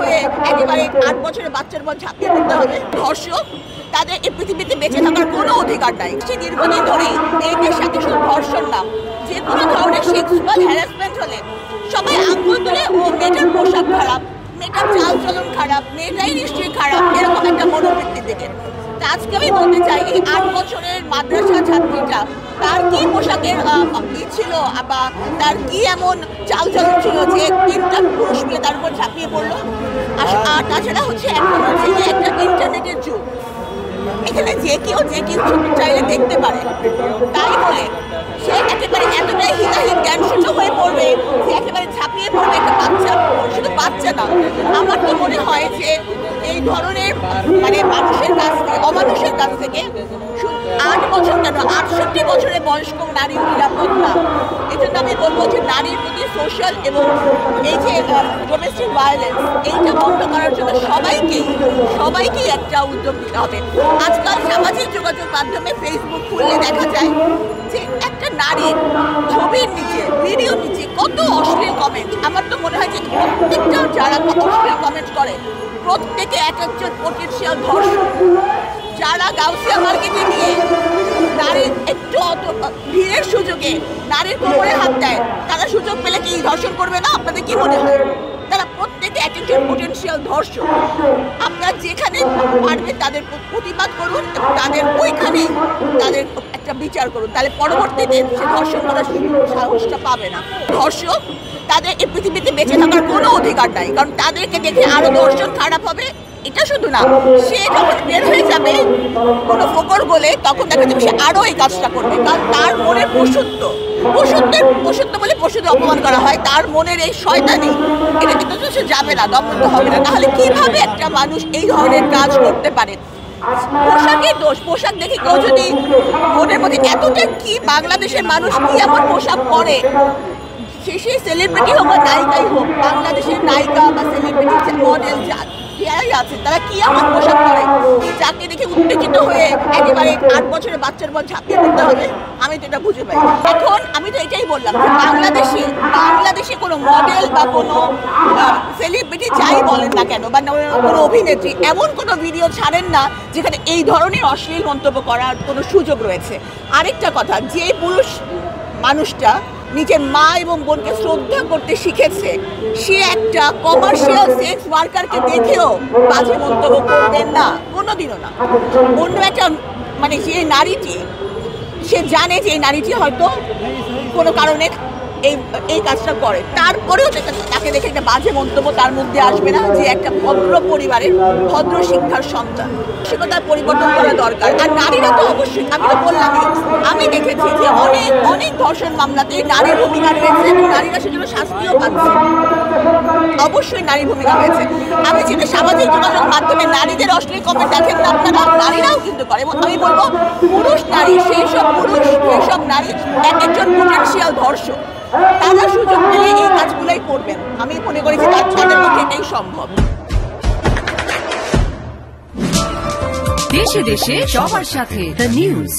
হয়ে একেবারে 8 বছরের বাচ্চার উপর ঝাঁপিয়ে পড়তে হবে। ধর্ষক তাদের এই পৃথিবীতে বেঁচে থাকার কোনো অধিকার নাই। সে দীর্ঘদিন ধরেই এই দেশে শুধু ধর্ষণ না, যে কোনো ধরনের সেক্সুয়াল হ্যারাসমেন্ট হলে সবাই আঙুল তুলে ও মেয়েটার পোশাক খারাপ, মেয়েটার চালচলন খারাপ, মেয়েটাই নিশ্চয়ই খারাপ, এরকম একটা মনোবৃত্তি থেকে। আজকে আমি বলতে চাই, এই 8 বছরের মাদ্রাসা ছাত্রীটা তার কি পোশাকের ছিল বা তার কি এমন চালচলন ছিল যে 3টা পুরুষ মিলে তার উপর ঝাঁপিয়ে পড়লো। আর তাছাড়া হচ্ছে এখন হচ্ছে যে একটা ইন্টারনেটের যুগ, এখানে যে কেউ চাইলে দেখতে পারে। তাই বলে সে একেবারে এতটাই হিতাহিত জ্ঞান শূন্য হয়ে পড়বে যে একেবারে ঝাঁপিয়ে পড়বে একটা বাচ্চা। শুধু বাচ্চা না, আমার তো মনে হয় যে এই ধরনের মানে মানুষের কাছ থেকে, অমানুষের কাছ থেকে 8 বছর কেন 68 বছরের বয়স্ক নারী নিরাপদ না। এই জন্য আমি বলবো যে নারীর প্রতি সোশ্যাল এবং এই যে ডোমেস্টিক ভায়োলেন্স, এইটা বন্ধ করার জন্য সবাইকেই একটা উদ্যোগ নিতে হবে। আজকাল সামাজিক যোগাযোগ মাধ্যমে ফেসবুক খুললে দেখা যায় যে একটা নারীর ছবির নিচে, ভিডিওর নিচে কত অশ্লীল কমেন্ট। আমার তো মনে হয় যে প্রত্যেকটা যারা অশ্লীল কমেন্ট করে প্রত্যেকে এক একজন পোটেনশিয়াল ধর্ষক। যারা গাউসিয়া মার্কেটে নিয়ে নারীর একটু ভিড়ের সুযোগে নারীর কোমরে হাত দেয়, তারা সুযোগ পেলে কি ধর্ষণ করবে না? আপনাদের কি মনে হয়? তারা প্রত্যেকে এক একজন পোটেনশিয়াল ধর্ষক। আপনারা যেখানে পারবে তাদের প্রতিবাদ করুন এবং তাদের ওইখানে তাদের একটা বিচার করুন, তাহলে পরবর্তীতে সে ধর্ষণ করার সাহসটা পাবে না। ধর্ষক তাদের এই পৃথিবীতে বেঁচে থাকার কোনো অধিকার নাই, কারণ তাদেরকে দেখে আরো দর্শন খারাপ হবে। এটা শুধু না, সে যখন বের হয়ে যাবে কোনো ফোকর বলে, তখন দেখা যাবে সে আরো এই কাজটা করবে, কারণ তার মনের পশুত্ব বলে পশুদের অপমান করা হয়, তার মনের এই শয়তানি, এটা কিন্তু সে যাবে না, দমন হবে না। তাহলে কিভাবে একটা মানুষ এই ধরনের কাজ করতে পারে? পোশাকের দোষ, পোশাক দেখে কেউ যদি মনের মধ্যে এতটা কি বাংলাদেশের মানুষ কি এমন পোশাক পরে, সে সেলিব্রিটি হোক বা নায়িকাই হোক, বাংলাদেশের নায়িকা বা সেলিব্রিটি মডেল যারাই আছে তারা কি এমন পোশাক পরে যাকে দেখে উত্তেজিত হয়ে একেবারে 8 বছরের বাচ্চার উপর ঝাঁপিয়ে পড়তে হবে? আমি তো এটা বুঝে পাই। এখন আমি তো এটাই বললাম যে বাংলাদেশে কোনো মডেল বা কোনো সেলিব্রিটি যাই বলেন না কেন বা কোনো অভিনেত্রী এমন কোনো ভিডিও ছাড়েন না যেখানে এই ধরনের অশ্লীল মন্তব্য করার কোনো সুযোগ রয়েছে। আরেকটা কথা, যে পুরুষ মানুষটা নিজের মা এবং বোনকে শ্রদ্ধা করতে শিখেছে, সে একটা কমার্শিয়াল সেক্স ওয়ার্কারকে দেখেও বাজে মন্তব্য করবেন না, কোনোদিনও না। অন্য একটা মানে যে নারীটি, সে জানে যে এই নারীটি হয়তো কোনো কারণে এই কাজটা করে, তারপরেও তাকে দেখে একটা বাজে মন্তব্য তার মধ্যে আসবে না, যে একটা ভদ্র পরিবারের ভদ্র শিক্ষার সন্তান। সেটার পরিবর্তন করা দরকার। আর নারীরা তো অবশ্যই, আমি তো বললামই, আমি দেখেছি যে অনেক ধর্ষণ মামলাতে নারীর ভূমিকা রয়েছে এবং নারীরা সেজন্য শাস্তিও পাচ্ছে। অবশ্যই নারীর ভূমিকা রয়েছে। আমি যেটা সামাজিক যোগাযোগ মাধ্যমে নারীদের অশ্লীল কমেন্ট দেখেন না আপনারা, নারীরাও কিন্তু করে। এবং আমি বলবো পুরুষ নারী, সেই সব নারী এক একজন পোটেনশিয়াল ধর্ষক। তারা সুযোগ পেলে এই কাজগুলোই করবেন। আমি মনে করি যে তাদের পক্ষে এটাই সম্ভব। দেশে দেশে সবার সাথে দ্য নিউজ।